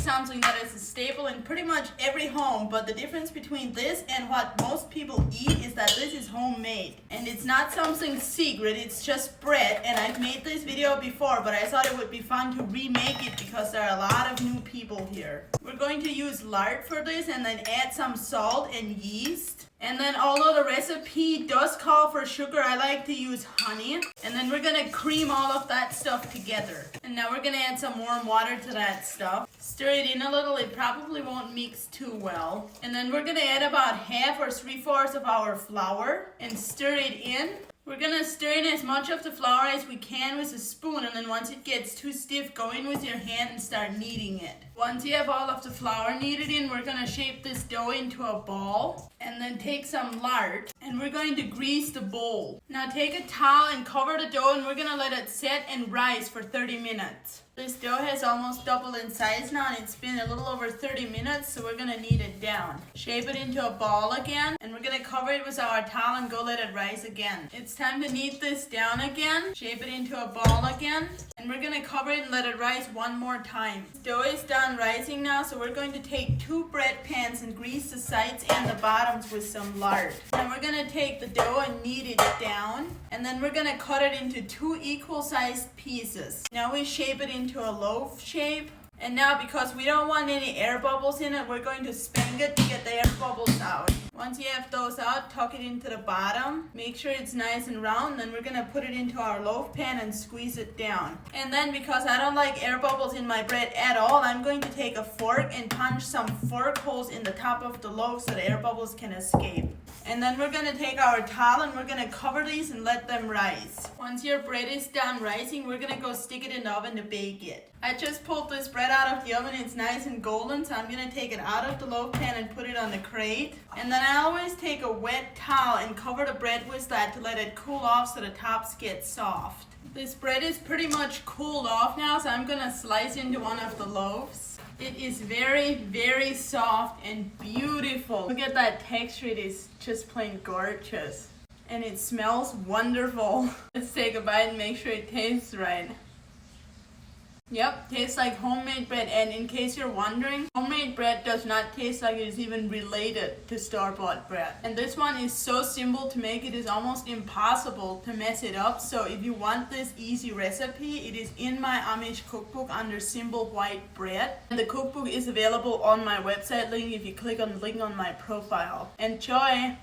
something that is a staple in pretty much every home, but the difference between this and what most people eat is that this is homemade. And it's not something secret, it's just bread. And I've made this video before, but I thought it would be fun to remake it because there are a lot of new people here. We're going to use lard for this and then add some salt and yeast. And then although the recipe does call for sugar, I like to use honey. And then we're gonna cream all of that stuff together. And now we're gonna add some warm water to that stuff. Stir it in a little, it probably won't mix too well. And then we're gonna add about half or 3/4 of our flour and stir it in. We're gonna stir in as much of the flour as we can with a spoon, and then once it gets too stiff, go in with your hand and start kneading it. Once you have all of the flour kneaded in, we're gonna shape this dough into a ball and then take some lard and we're going to grease the bowl. Now take a towel and cover the dough and we're gonna let it set and rise for 30 minutes. This dough has almost doubled in size now and it's been a little over 30 minutes, so we're gonna knead it down. Shape it into a ball again and we're gonna cover it with our towel and go let it rise again. It's time to knead this down again, shape it into a ball again, and we're gonna cover it and let it rise one more time. Dough is done rising now, so we're going to take 2 bread pans and grease the sides and the bottoms with some lard. Now we're gonna take the dough and knead it down, and then we're gonna cut it into 2 equal sized pieces. Now we shape it into a loaf shape. And now because we don't want any air bubbles in it, we're going to spank it to get the air bubbles out. Once you have those out, tuck it into the bottom. Make sure it's nice and round. Then we're going to put it into our loaf pan and squeeze it down. And then because I don't like air bubbles in my bread at all, I'm going to take a fork and punch some fork holes in the top of the loaf so the air bubbles can escape. And then we're going to take our towel and we're going to cover these and let them rise. Once your bread is done rising, we're going to go stick it in the oven to bake it. I just pulled this bread out of the oven. It's nice and golden, so I'm going to take it out of the loaf pan and put it on the crate. And then I always take a wet towel and cover the bread with that to let it cool off so the tops get soft. This bread is pretty much cooled off now, so I'm going to slice into one of the loaves. It is very, very soft and beautiful. Look at that texture, it is just plain gorgeous. And it smells wonderful. Let's take a bite and make sure it tastes right. Yep, tastes like homemade bread, and in case you're wondering, homemade bread does not taste like it is even related to store-bought bread. And this one is so simple to make, it is almost impossible to mess it up. So if you want this easy recipe, it is in my Amish cookbook under Simple White Bread. And the cookbook is available on my website link if you click on the link on my profile. Enjoy!